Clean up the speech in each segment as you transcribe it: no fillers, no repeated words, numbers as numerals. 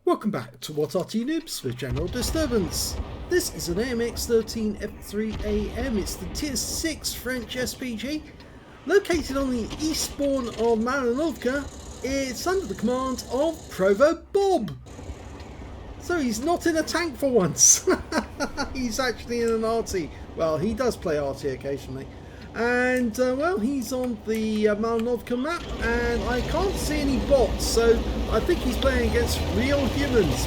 Welcome back to What Arty Noobs with General Disturbance. This is an AMX 13F3AM. It's the Tier 6 French SPG. Located on the eastbourne of Malinovka, it's under the command of ProvoBob. So he's not in a tank for once. He's actually in an Arty. Well, he does play Arty occasionally. And, well, he's on the Malinovka map, and I can't see any bots, so I think he's playing against real humans.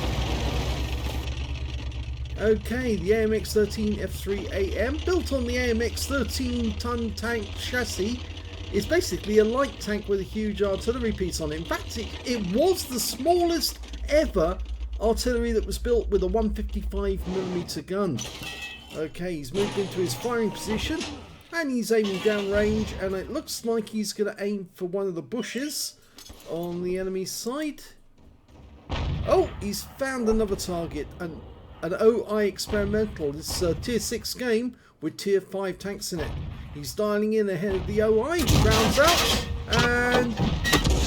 Okay, the AMX 13F3AM, built on the AMX 13-ton tank chassis, is basically a light tank with a huge artillery piece on it. In fact, it was the smallest ever artillery that was built with a 155mm gun. Okay, he's moved into his firing position. And he's aiming down range, and it looks like he's going to aim for one of the bushes on the enemy side. Oh, he's found another target, an OI experimental. It's a tier 6 game with tier 5 tanks in it. He's dialing in ahead of the OI, rounds out, and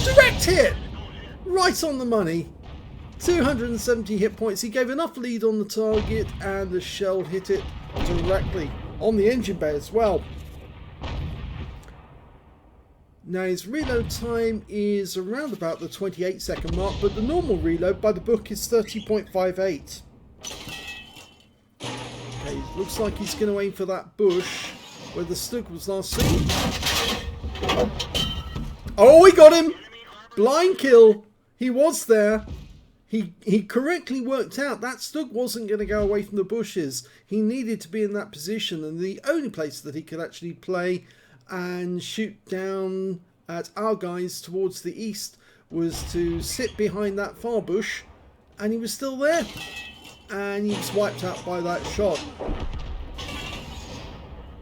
direct hit! Right on the money. 270 hit points. He gave enough lead on the target, and the shell hit it directly on the engine bay as well. Now his reload time is around about the 28-second mark, but the normal reload by the book is 30.58. Okay, looks like he's going to aim for that bush where the Stug was last seen. Oh, he got him! Blind kill. He was there. He correctly worked out that Stug wasn't going to go away from the bushes. He needed to be in that position, and the only place that he could actually play and shoot down at our guys towards the east was to sit behind that far bush, and he was still there. And he was wiped out by that shot.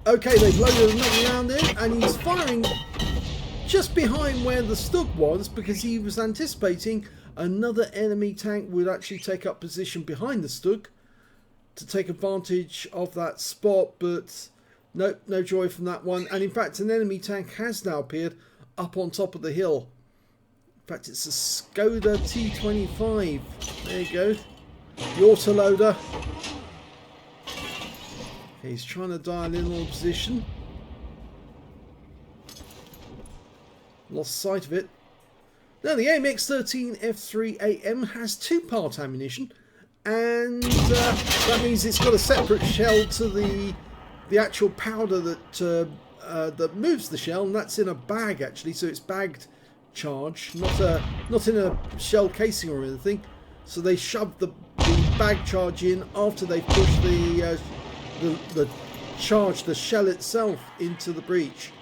Okay, they've loaded another round in, and he's firing just behind where the Stug was because he was anticipating another enemy tank would actually take up position behind the Stug to take advantage of that spot, but nope, no joy from that one. And in fact, an enemy tank has now appeared up on top of the hill. In fact, it's a Skoda T25. There you go. The autoloader. Okay, he's trying to dial in on position. Lost sight of it. Now the AMX 13F3AM has 2-part ammunition, and that means it's got a separate shell to the actual powder that moves the shell, and that's in a bag actually, so it's bagged charge, not in a shell casing or anything. So they shove the bag charge in after they push the charge, the shell itself, into the breech.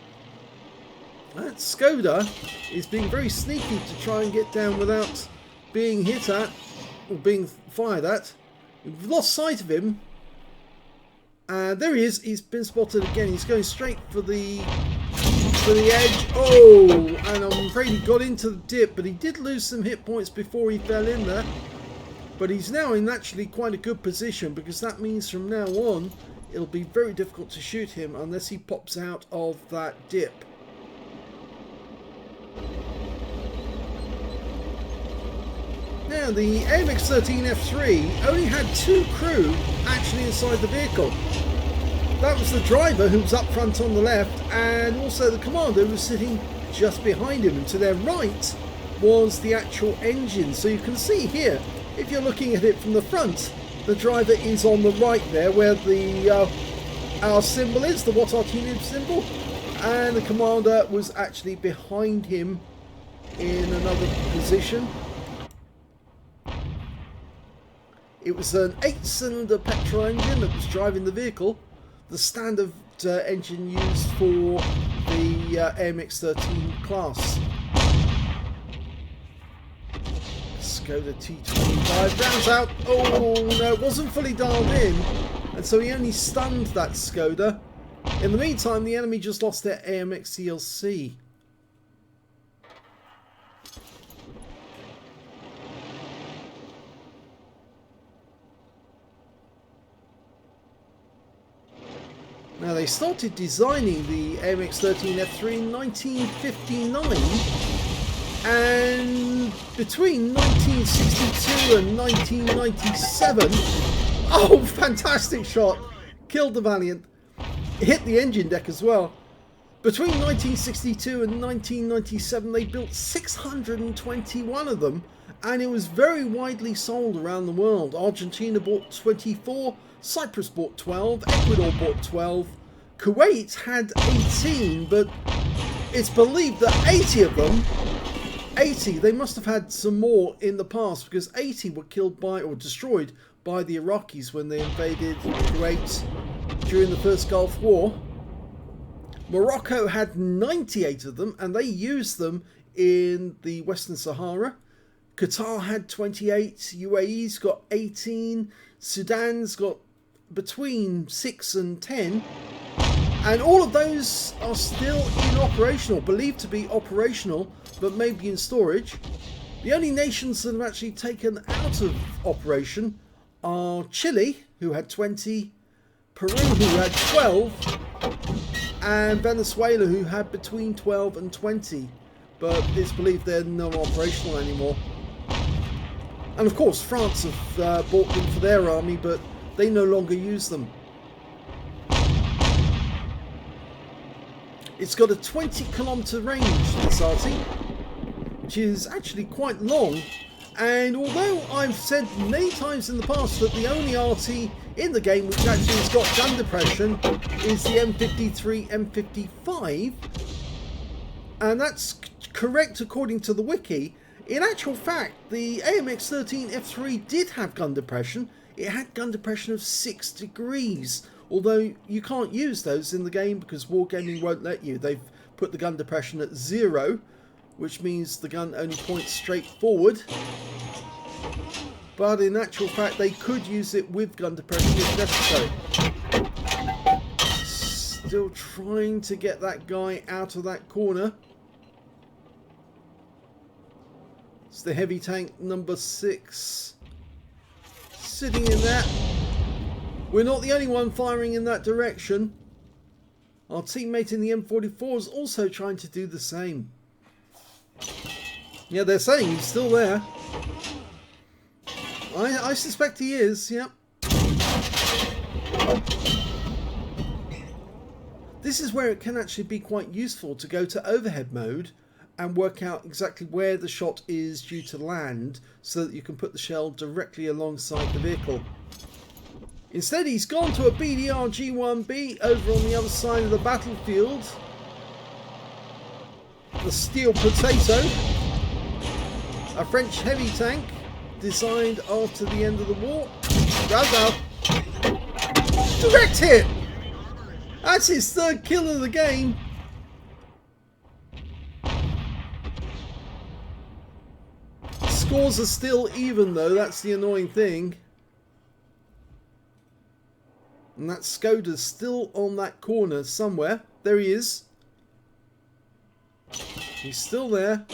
That Skoda is being very sneaky to try and get down without being hit at or being fired at. We've lost sight of him. There he is. He's been spotted again. He's going straight for the edge. Oh, and I'm afraid he got into the dip, but he did lose some hit points before he fell in there. But he's now in actually quite a good position, because that means from now on it'll be very difficult to shoot him unless he pops out of that dip. Now the AMX 13F3 only had 2 crew actually inside the vehicle. That was the driver, who was up front on the left, and also the commander, who was sitting just behind him, and to their right was the actual engine. So you can see here, if you're looking at it from the front, the driver is on the right there where the our symbol is, the What Arty Noobs symbol, and the commander was actually behind him in another position. It was an 8-cylinder petrol engine that was driving the vehicle, the standard engine used for the AMX 13 class. Skoda T25 rounds out. Oh no, it wasn't fully dialed in, and so he only stunned that Skoda. In the meantime, the enemy just lost their AMX CLC. Now they started designing the AMX 13F3 in 1959, And between 1962 and 1997, oh, fantastic shot, killed the Valiant, hit the engine deck as well. Between 1962 and 1997, they built 621 of them, and it was very widely sold around the world. Argentina bought 24, Cyprus bought 12, Ecuador bought 12, Kuwait had 18, but it's believed that 80 of them, they must have had some more in the past, because 80 were killed by or destroyed by the Iraqis when they invaded Kuwait during the first Gulf War. Morocco had 98 of them, and they used them in the Western Sahara. Qatar had 28, UAE's got 18, Sudan's got between 6 and 10, and all of those are still operational, believed to be operational, but maybe in storage. The only nations that have actually taken out of operation are Chile, who had 20, Peru, who had 12, and Venezuela, who had between 12 and 20, but it's believed they're not operational anymore. And of course France have bought them for their army, but they no longer use them. It's got a 20-kilometer range, this Arty, which is actually quite long. And although I've said many times in the past that the only Arty in the game which actually has got gun depression is the M53, M55, and that's correct according to the wiki, in actual fact the AMX 13F3 did have gun depression. It had gun depression of 6 degrees, although you can't use those in the game because Wargaming won't let you. They've put the gun depression at 0, which means the gun only points straight forward. But in actual fact, they could use it with gun depression if necessary. Still trying to get that guy out of that corner. It's the heavy tank number 6 sitting in there. We're not the only one firing in that direction. Our teammate in the M44 is also trying to do the same. Yeah, they're saying he's still there. I suspect he is, yep. This is where it can actually be quite useful to go to overhead mode and work out exactly where the shot is due to land so that you can put the shell directly alongside the vehicle. Instead, he's gone to a BDR G1B over on the other side of the battlefield. The steel potato, a French heavy tank designed after the end of the war. Direct hit! That's his 3rd kill of the game. Scores are still even though, that's the annoying thing. And that Skoda's still on that corner somewhere. There he is. He's still there.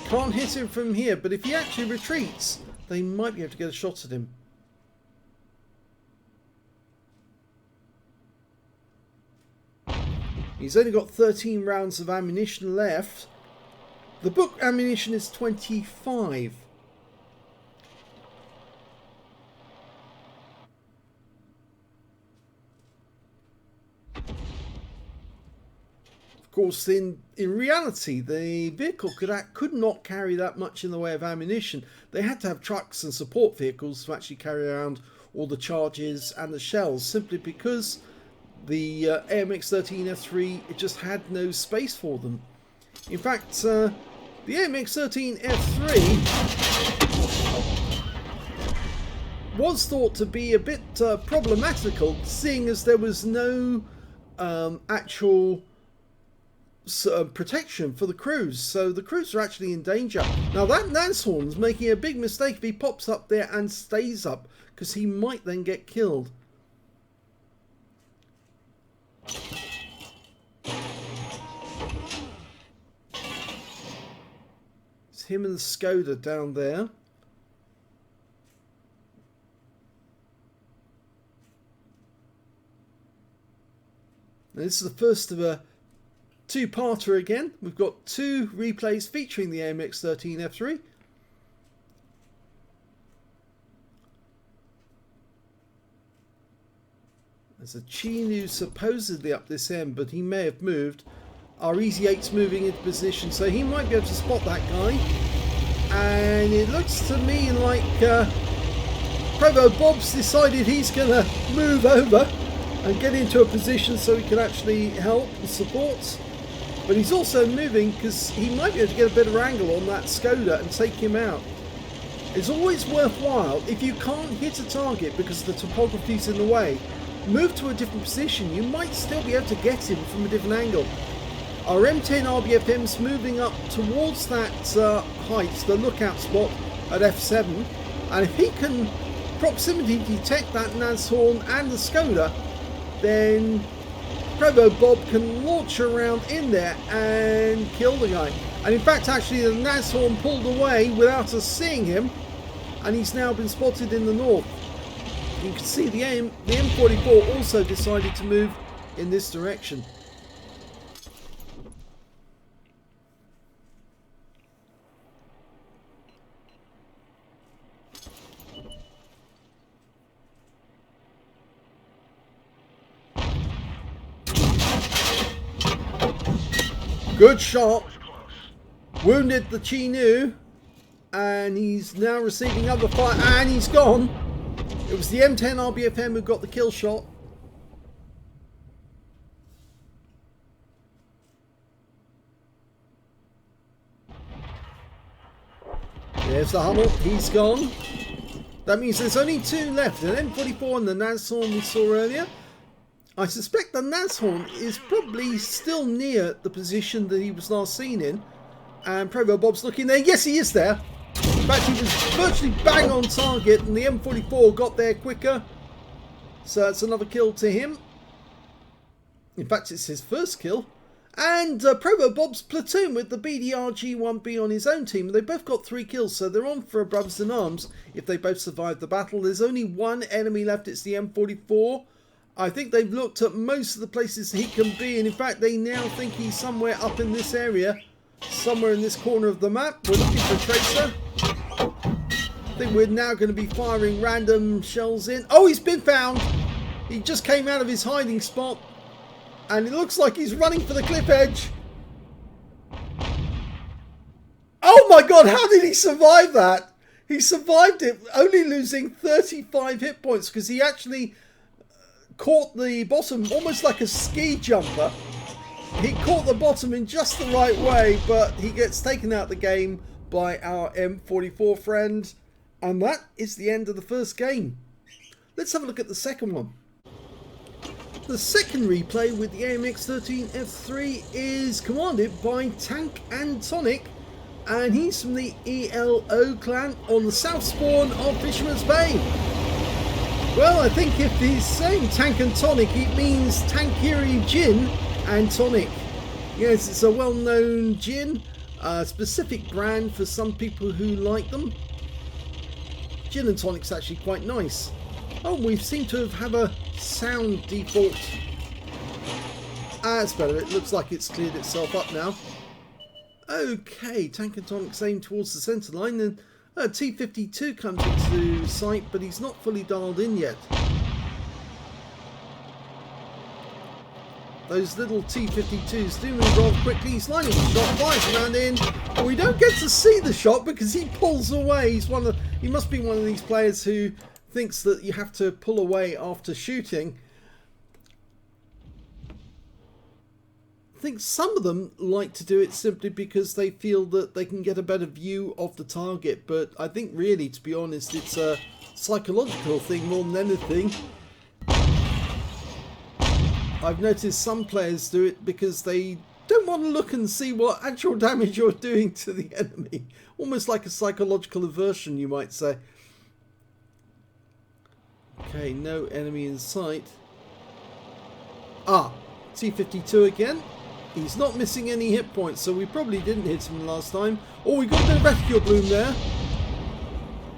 Can't hit him from here, but if he actually retreats, they might be able to get a shot at him. He's only got 13 rounds of ammunition left. The book ammunition is 25. Of course, in reality, the vehicle could not carry that much in the way of ammunition. They had to have trucks and support vehicles to actually carry around all the charges and the shells, simply because the AMX 13F3, it just had no space for them. In fact, the AMX 13F3 was thought to be a bit problematical, seeing as there was no actual protection for the crews, so the crews are actually in danger. Now that Nashorn's making a big mistake if he pops up there and stays up, because he might then get killed. It's him and the Skoda down there. Now, this is the first of a two-parter again. We've got 2 replays featuring the AMX 13 F3. There's a Chinu supposedly up this end, but he may have moved. Our Easy 8's moving into position, so he might be able to spot that guy. And it looks to me like ProvoBob's decided he's going to move over and get into a position so he can actually help and support. But he's also moving because he might be able to get a better angle on that Skoda and take him out. It's always worthwhile, if you can't hit a target because the topography's in the way, move to a different position. You might still be able to get him from a different angle. Our M10 RBFM's moving up towards that height, the lookout spot at F7, and if he can proximity detect that Nashorn and the Skoda, then ProvoBob can launch around in there and kill the guy. And in fact, actually, the Nashorn pulled away without us seeing him, and he's now been spotted in the north. You can see the M44 also decided to move in this direction. Good shot. Wounded the Chinu, and he's now receiving other fire, and he's gone. It was the M10 RBFM who got the kill shot. There's the Hummel. He's gone. That means there's only 2 left. An M44 and the Nashorn we saw earlier. I suspect the Nashorn is probably still near the position that he was last seen in. And ProvoBob's looking there. Yes, he is there. In fact, he was virtually bang on target, and the M44 got there quicker. So it's another kill to him. In fact, it's his first kill. And ProvoBob's platoon with the BDR-G1B on his own team. They both got 3 kills, so they're on for a brothers in arms if they both survive the battle. There's only 1 enemy left. It's the M44. I think they've looked at most of the places he can be, and in fact they now think he's somewhere up in this area, somewhere in this corner of the map. We're looking for a tracer. I think we're now going to be firing random shells in. Oh, he's been found! He just came out of his hiding spot, and it looks like he's running for the cliff edge. Oh my god, how did he survive that? He survived it, only losing 35 hit points because he actually caught the bottom almost like a ski jumper. He caught the bottom in just the right way, but he gets taken out of the game by our M44 friend, and that is the end of the first game. Let's have a look at the second one. The second replay with the AMX 13 F3 is commanded by TanqAndTonic, and he's from the ELO clan on the south spawn of Fisherman's Bay. Well, I think if he's saying TanqAndTonic, it means Tankiri Gin and Tonic. Yes, it's a well-known gin, a specific brand for some people who like them. Gin and tonic's actually quite nice. Oh, we seem to have a sound default. That's better. It looks like it's cleared itself up now. Okay, TanqAndTonic's aimed towards the centre line, and T52 comes into sight, but he's not fully dialed in yet. Those little T52s do move rather quickly. He's lining the shot, fires around in. But we don't get to see the shot because he pulls away. He must be one of these players who thinks that you have to pull away after shooting. I think some of them like to do it simply because they feel that they can get a better view of the target, but I think really, to be honest, it's a psychological thing more than anything. I've noticed some players do it because they don't want to look and see what actual damage you're doing to the enemy. Almost like a psychological aversion, you might say. Okay, no enemy in sight. Ah, T52 again. He's not missing any hit points, so we probably didn't hit him last time. Oh, we got a bit of reticule bloom there.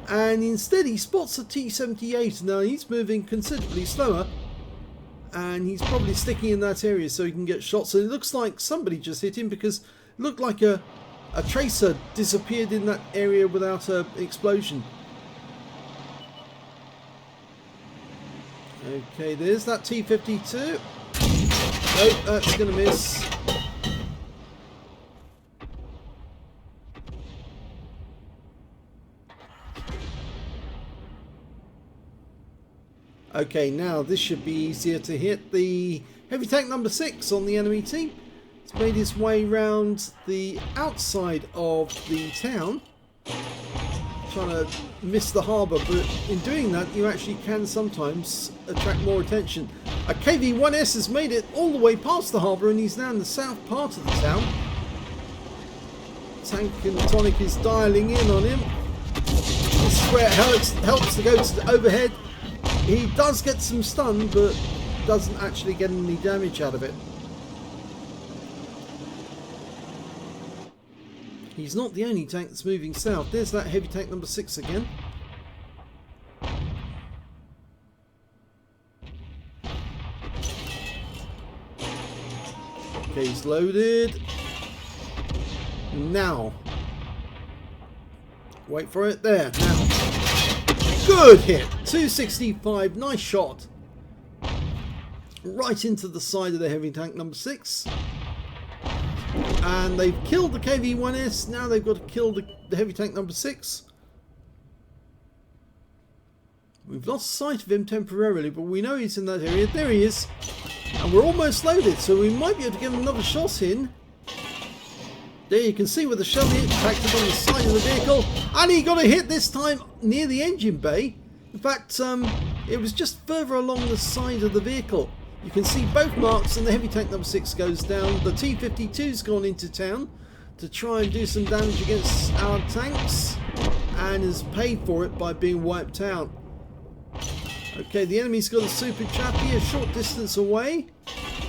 And instead he spots a T78. Now he's moving considerably slower. and he's probably sticking in that area so he can get shots. So it looks like somebody just hit him, because it looked like a tracer disappeared in that area without an explosion. Okay, there's that T-52. Oh, that's going to miss. Okay, now this should be easier to hit. The heavy tank number 6 on the enemy team. It's made its way round the outside of the town, trying to miss the harbour, but in doing that you actually can sometimes attract more attention. A KV-1S has made it all the way past the harbour, and he's now in the south part of the town. TanqAndTonic is dialing in on him. This is where it helps to go to the overhead. He does get some stun, but doesn't actually get any damage out of it. He's not the only tank that's moving south. There's that heavy tank number 6 again. Okay, he's loaded. Now. Wait for it. There. Now. Good hit. 265. Nice shot. Right into the side of the heavy tank number 6. And they've killed the KV-1S. Now they've got to kill the heavy tank number 6. We've lost sight of him temporarily, but we know he's in that area. There he is. And we're almost loaded, so we might be able to get another shot in. There you can see where the shell hit, impacted on the side of the vehicle. And he got a hit this time near the engine bay. In fact, it was just further along the side of the vehicle. You can see both marks, and the heavy tank number 6 goes down. The T-52's gone into town to try and do some damage against our tanks, and has paid for it by being wiped out. Okay, the enemy's got a super chappy a short distance away.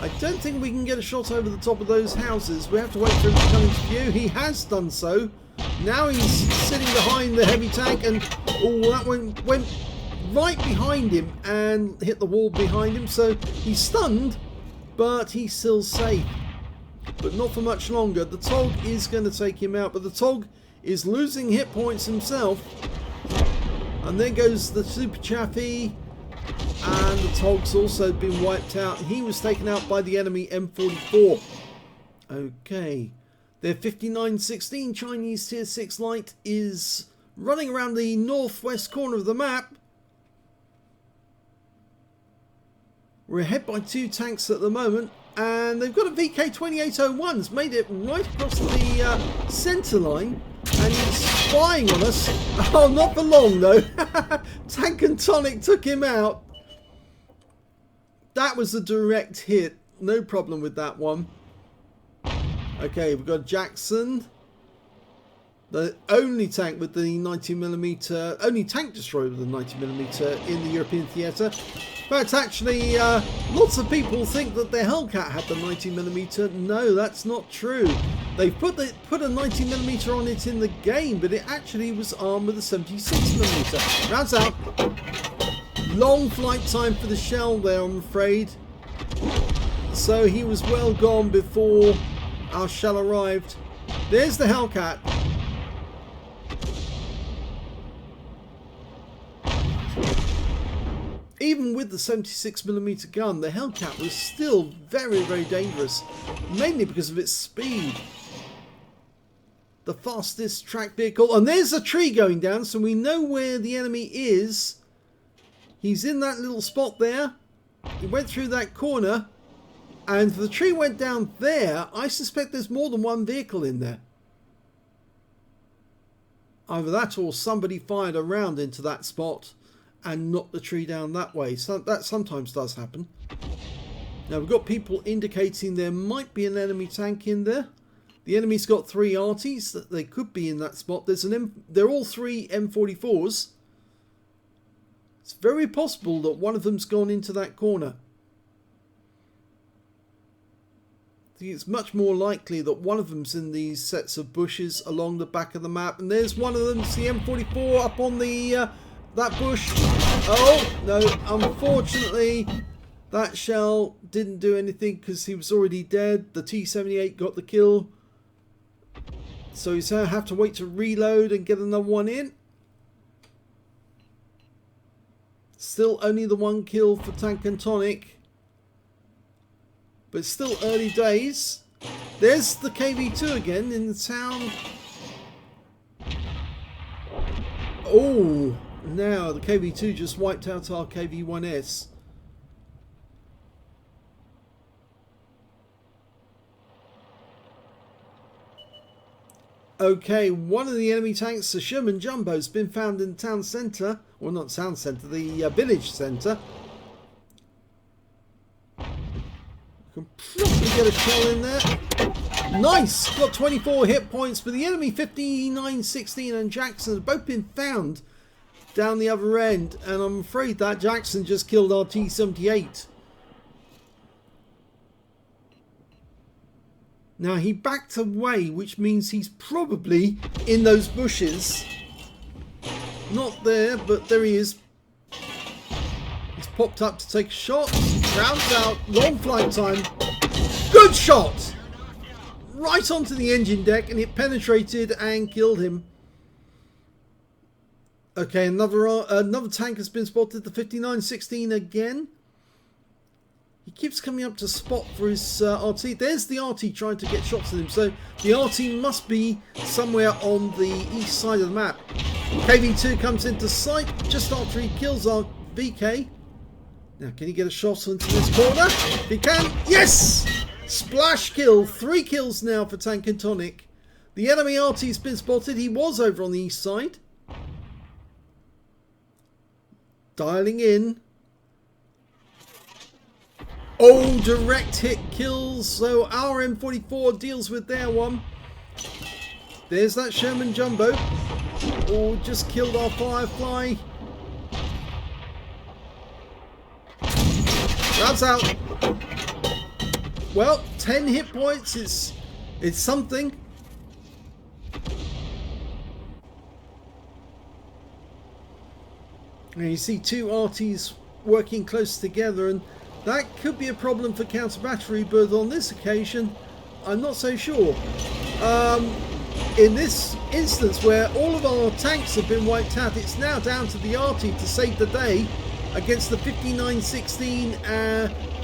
I don't think we can get a shot over the top of those houses. We have to wait for him to come into view. He has done so. Now he's sitting behind the heavy tank, and oh, that went right behind him and hit the wall behind him. So he's stunned, but he's still safe. But not for much longer. The TOG is going to take him out, but the TOG is losing hit points himself. And there goes the super chaffee. And the TOG's also been wiped out. He was taken out by the enemy M44. Okay. Their 5916 Chinese Tier 6 light is running around the northwest corner of the map. We're ahead by 2 tanks at the moment. And they've got a VK2801. It's made it right across the centre line. And he's spying on us. Oh, not for long though. TanqAndTonic took him out. That was a direct hit. No problem with that one. Okay, we've got Jackson. The only tank with the 90mm, only tank destroyer with the 90mm in the European theatre. But actually, lots of people think that the Hellcat had the 90mm. No, that's not true. They put a 90mm on it in the game, but it actually was armed with a 76mm. Rounds out. Long flight time for the shell there, I'm afraid. So he was well gone before our shell arrived. There's the Hellcat. Even with the 76mm gun, the Hellcat was still very, very dangerous. Mainly because of its speed. The fastest track vehicle. And there's a tree going down, so we know where the enemy is. He's in that little spot there. He went through that corner. And if the tree went down there, I suspect there's more than one vehicle in there. Either that or somebody fired a round into that spot and knocked the tree down that way. So that sometimes does happen. Now we've got people indicating there might be an enemy tank in there. The enemy's got 3 Artys that they could be in that spot. They're all 3 M44s. It's very possible that one of them's gone into that corner. I think it's much more likely that one of them's in these sets of bushes along the back of the map. And there's one of them, it's the M44 up on the that bush. Oh, no, unfortunately, That shell didn't do anything because he was already dead. The T-78 got the kill. So he's going to have to wait to reload and get another one in. Still only the one kill for TanqAndTonic. But it's still early days. There's the KV-2 again in the town. Oh, now the KV-2 just wiped out our KV-1S. Okay, one of the enemy tanks, the Fisherman Jumbo, has been found in the town centre. Well, not town centre, the village centre. Can probably get a shell in there. Nice! Got 24 hit points, but the enemy 5916 and Jackson have both been found down the other end. And I'm afraid that Jackson just killed our T-78. Now he backed away, which means he's probably in those bushes. Not there, but there he is. He's popped up to take a shot. Rounds out, long flight time. Good shot! Right onto the engine deck, and it penetrated and killed him. Okay, another tank has been spotted, the 5916 again. He keeps coming up to spot for his Arty. There's the Arty trying to get shots at him. So the Arty must be somewhere on the east side of the map. KV-2 comes into sight just after he kills our VK. Now, can he get a shot into this corner? If he can, yes! Splash kill. 3 kills now for TanqAndTonic. The enemy Arty's been spotted. He was over on the east side. Dialing in. Oh, direct hit kills. So our M44 deals with their one. There's that Sherman Jumbo. Oh, just killed our Firefly. That's out. Well, 10 hit points. It's something. And you see 2 Artys working close together, and that could be a problem for counter battery, but on this occasion, I'm not so sure. In this instance where all of our tanks have been wiped out, it's now down to the Arty to save the day against the 5916,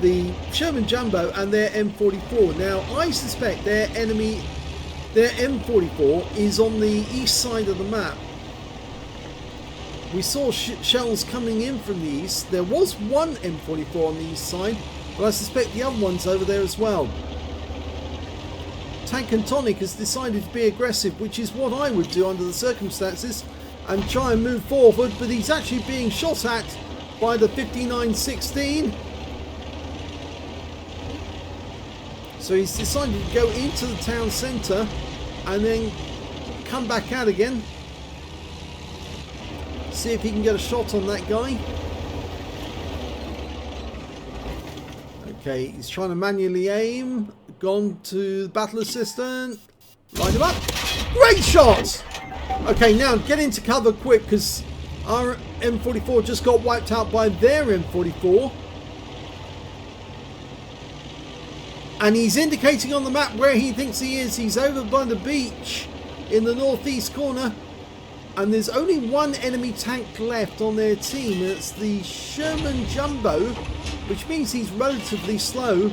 the Sherman Jumbo and their M44. Now, I suspect their M44 is on the east side of the map. We saw shells coming in from the east. There was one M44 on the east side, but I suspect the other one's over there as well. TanqAndTonic has decided to be aggressive, which is what I would do under the circumstances, and try and move forward, but he's actually being shot at by the 5916. So he's decided to go into the town centre and then come back out again. See if he can get a shot on that guy. Okay, he's trying to manually aim. Gone to the battle assistant. Line him up. Great shot! Okay, now get into cover quick, because our M44 just got wiped out by their M44. And he's indicating on the map where he thinks he is. He's over by the beach in the northeast corner. And there's only one enemy tank left on their team. It's the Sherman Jumbo, which means he's relatively slow.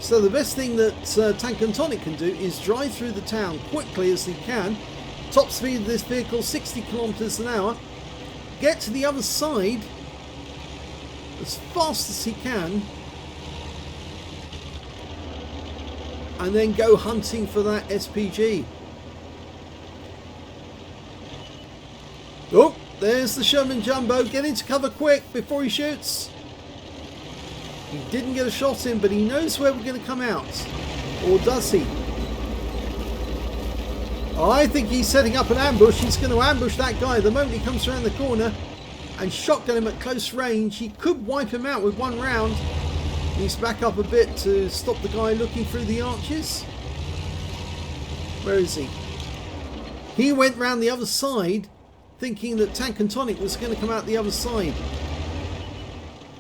So the best thing that TanqAndTonic can do is drive through the town quickly as he can. Top speed of this vehicle 60 kilometers an hour. Get to the other side as fast as he can. And then go hunting for that SPG. Oh, there's the Sherman Jumbo. Get into cover quick before he shoots. He didn't get a shot in, but he knows where we're going to come out. Or does he? I think he's setting up an ambush. He's going to ambush that guy the moment he comes around the corner and shotgun him at close range. He could wipe him out with one round. He needs to back up a bit to stop the guy looking through the arches. Where is he? He went round the other side, thinking that TanqAndTonic was going to come out the other side.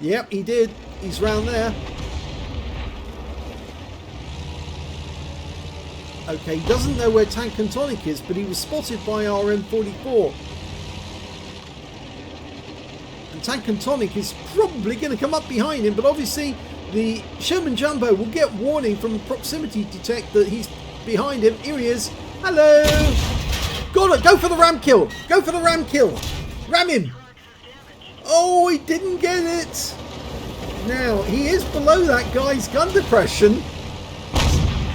Yep, he did. He's round there. Okay, he doesn't know where TanqAndTonic is, but he was spotted by our M44. And TanqAndTonic is probably going to come up behind him, but obviously the Sherman Jumbo will get warning from proximity detect that he's behind him. Here he is. Hello! Got it! Go for the ram kill! Go for the ram kill! Ram him! Oh, he didn't get it! Now, he is below that guy's gun depression,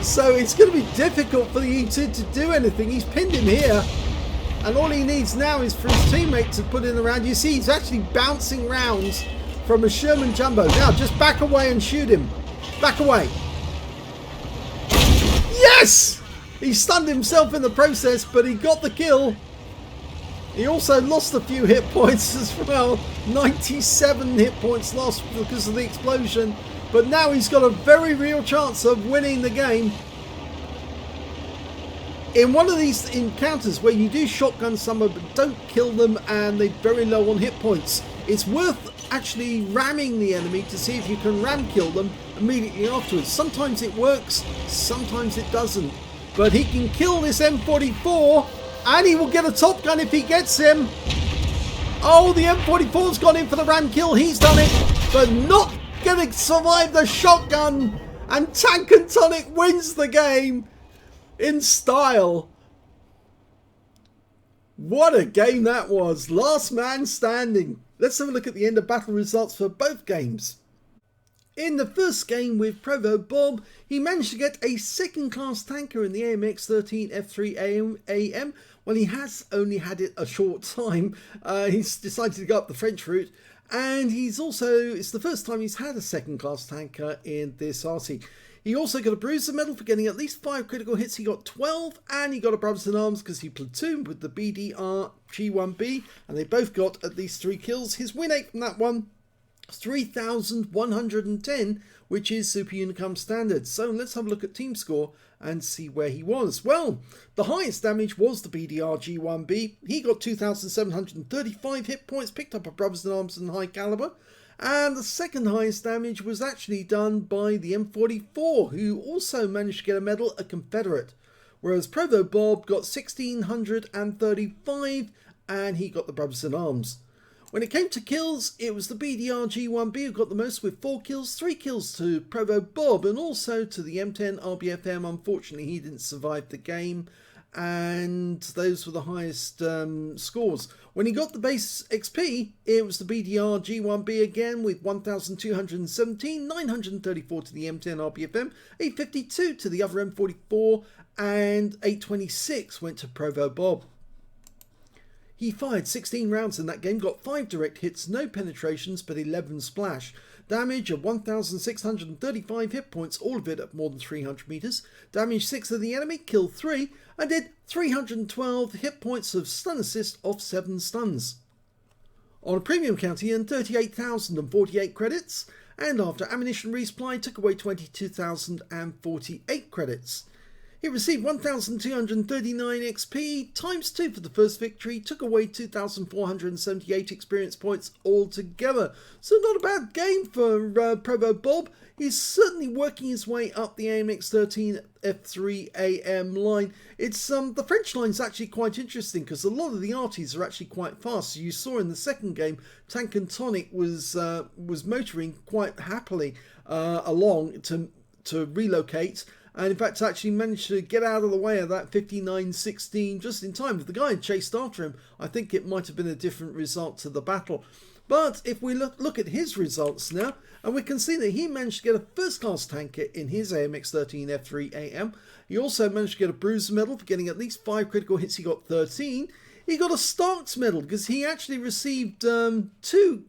so it's going to be difficult for the E2 to do anything. He's pinned him here, and all he needs now is for his teammate to put in the round. You see, he's actually bouncing rounds from a Sherman Jumbo. Now, just back away and shoot him. Back away. Yes! He stunned himself in the process, but he got the kill. He also lost a few hit points as well. 97 hit points lost because of the explosion. But now he's got a very real chance of winning the game. In one of these encounters where you do shotgun someone but don't kill them and they're very low on hit points, it's worth actually ramming the enemy to see if you can ram kill them immediately afterwards. Sometimes it works, sometimes it doesn't. But he can kill this M44 and he will get a top gun if he gets him. Oh, the M44's gone in for the ram kill. He's done it, but not going to survive the shotgun. And TanqAndTonic wins the game in style. What a game that was. Last man standing. Let's have a look at the end of battle results for both games. In the first game with ProvoBob, he managed to get a second-class tanker in the AMX 13 F3 AM. Well, he has only had it a short time. He's decided to go up the French route. And he's also, it's the first time he's had a second-class tanker in this Arty. He also got a bruiser medal for getting at least 5 critical hits. He got 12, and he got a Brothers in Arms because he platooned with the BDR-G1B, and they both got at least 3 kills. His win rate from that one, 3,110, which is Super Unicum standard. So let's have a look at team score and see where he was. Well, the highest damage was the BDR-G1B. He got 2,735 hit points, picked up a Brothers in Arms and high caliber. And the second highest damage was actually done by the M44, who also managed to get a medal, a Confederate. Whereas ProvoBob got 1,635 and he got the Brothers in Arms. When it came to kills, it was the BDR-G1B who got the most with 4 kills, 3 kills to ProvoBob and also to the M10 RBFM. Unfortunately, he didn't survive the game, and those were the highest scores. When he got the base XP, it was the BDR-G1B again with 1,217, 934 to the M10 RBFM, 852 to the other M44, and 826 went to ProvoBob. He fired 16 rounds in that game, got 5 direct hits, no penetrations, but 11 splash. Damage of 1,635 hit points, all of it at more than 300 meters. Damage 6 of the enemy, killed 3, and did 312 hit points of stun assist off 7 stuns. On a premium count, he earned 38,048 credits, and after ammunition resupply, took away 22,048 credits. He received 1,239 XP times 2 for the first victory, took away 2,478 experience points altogether. So not a bad game for ProvoBob. He's certainly working his way up the AMX 13 F3 AM line. It's the French line's actually quite interesting because a lot of the Arties are actually quite fast. So you saw in the second game, TanqAndTonic was motoring quite happily along to relocate. And in fact, actually managed to get out of the way of that 59-16 just in time. If the guy had chased after him, I think it might have been a different result to the battle. But if we look at his results now, and we can see that he managed to get a first-class tanker in his AMX 13 F3 AM. He also managed to get a bruiser medal for getting at least 5 critical hits. He got 13. He got a Starks medal because he actually received managed to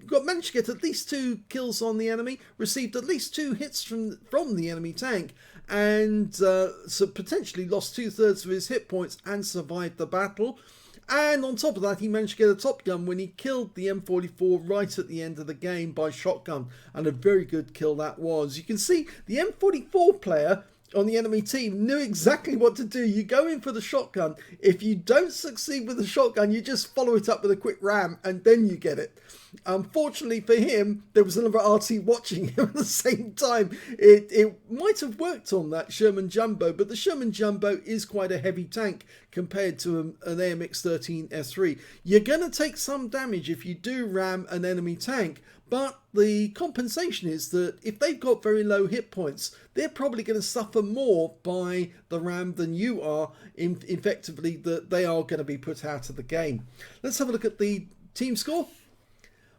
get at least 2 kills on the enemy, received at least 2 hits from the enemy tank, and so potentially lost 2/3 of his hit points and survived the battle. And on top of that, he managed to get a top gun when he killed the M44 right at the end of the game by shotgun, and a very good kill that was. You can see the M44 player on the enemy team knew exactly what to do. You go in for the shotgun. If you don't succeed with the shotgun, you just follow it up with a quick ram and then you get it. Unfortunately for him, there was another Arty watching him at the same time. It might have worked on that Sherman Jumbo, but the Sherman Jumbo is quite a heavy tank compared to an AMX 13 S3. You're going to take some damage if you do ram an enemy tank, but the compensation is that if they've got very low hit points, they're probably going to suffer more by the ram than you are. Effectively, that they are going to be put out of the game. Let's have a look at the team score.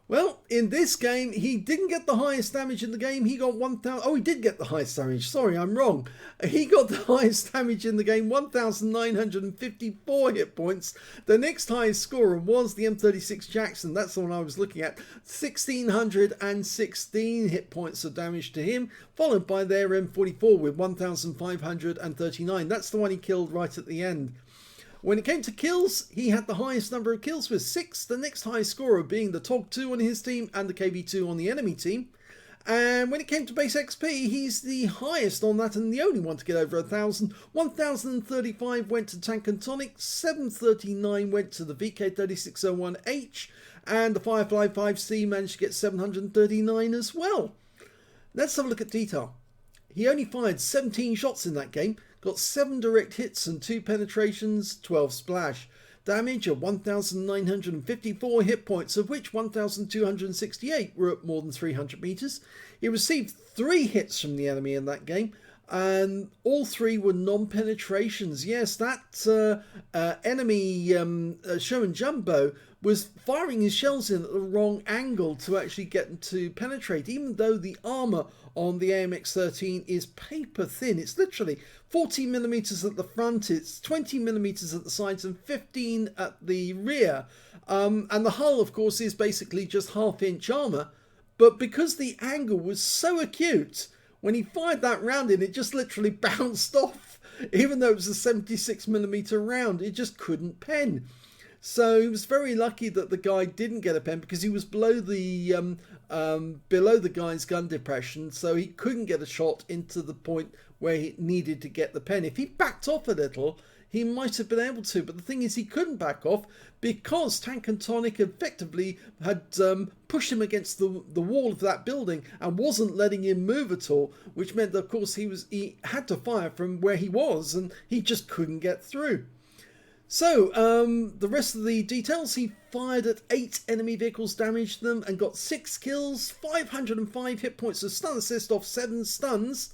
Well, in this game, he didn't get the highest damage in the game. He got 1,000. Oh, he did get the highest damage. Sorry, I'm wrong. He got the highest damage in the game, 1,954 hit points. The next highest scorer was the M36 Jackson. That's the one I was looking at. 1,616 hit points of damage to him, followed by their M44 with 1,539. That's the one he killed right at the end. When it came to kills, he had the highest number of kills with 6, the next highest scorer being the TOG2 on his team and the KV2 on the enemy team. And when it came to base XP, he's the highest on that and the only one to get over 1,000. 1,035 went to TanqAndTonic, 739 went to the VK3601H, and the Firefly 5C managed to get 739 as well. Let's have a look at detail. He only fired 17 shots in that game, got 7 direct hits and 2 penetrations, 12 splash. Damage of 1,954 hit points, of which 1,268 were at more than 300 meters. He received 3 hits from the enemy in that game, and all 3 were non-penetrations. Yes, that enemy Sherman Jumbo was firing his shells in at the wrong angle to actually get them to penetrate, even though the armor on the AMX 13 is paper thin. It's literally 40 millimeters at the front, it's 20 millimeters at the sides and 15 at the rear. And the hull, of course, is basically just half-inch armor. But because the angle was so acute, when he fired that round in, it just literally bounced off. Even though it was a 76 millimeter round, it just couldn't pen. So he was very lucky that the guy didn't get a pen because he was below the guy's gun depression, so he couldn't get a shot into the point where he needed to get the pen. If he backed off a little, he might have been able to, but the thing is he couldn't back off because TanqAndTonic effectively had pushed him against the wall of that building and wasn't letting him move at all, which meant that of course he had to fire from where he was and he just couldn't get through. So, the rest of the details, he fired at 8 enemy vehicles, damaged them, and got 6 kills, 505 hit points of stun assist off 7 stuns.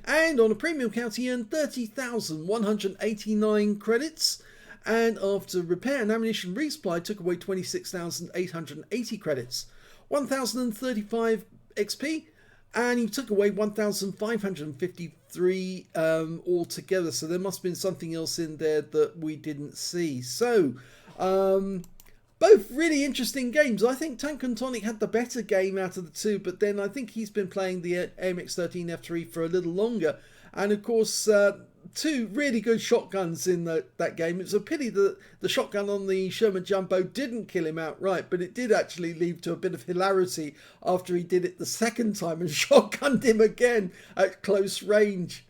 And on a premium count, he earned 30,189 credits. And after repair and ammunition resupply, took away 26,880 credits. 1,035 XP. And he took away 1,553 altogether. So there must have been something else in there that we didn't see. So, both really interesting games. I think TanqAndTonic had the better game out of the two. But then I think he's been playing the AMX 13 F3 for a little longer. And of course, 2 really good shotguns in that game. It's a pity that the shotgun on the Sherman Jumbo didn't kill him outright, but it did actually lead to a bit of hilarity after he did it the second time and shotgunned him again at close range.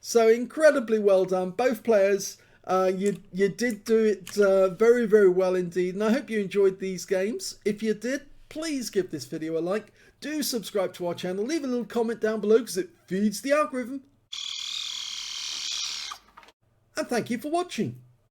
So incredibly well done, both players. You did do it very, very well indeed, and I hope you enjoyed these games. If you did, please give this video a like. Do subscribe to our channel. Leave a little comment down below because it feeds the algorithm. And thank you for watching.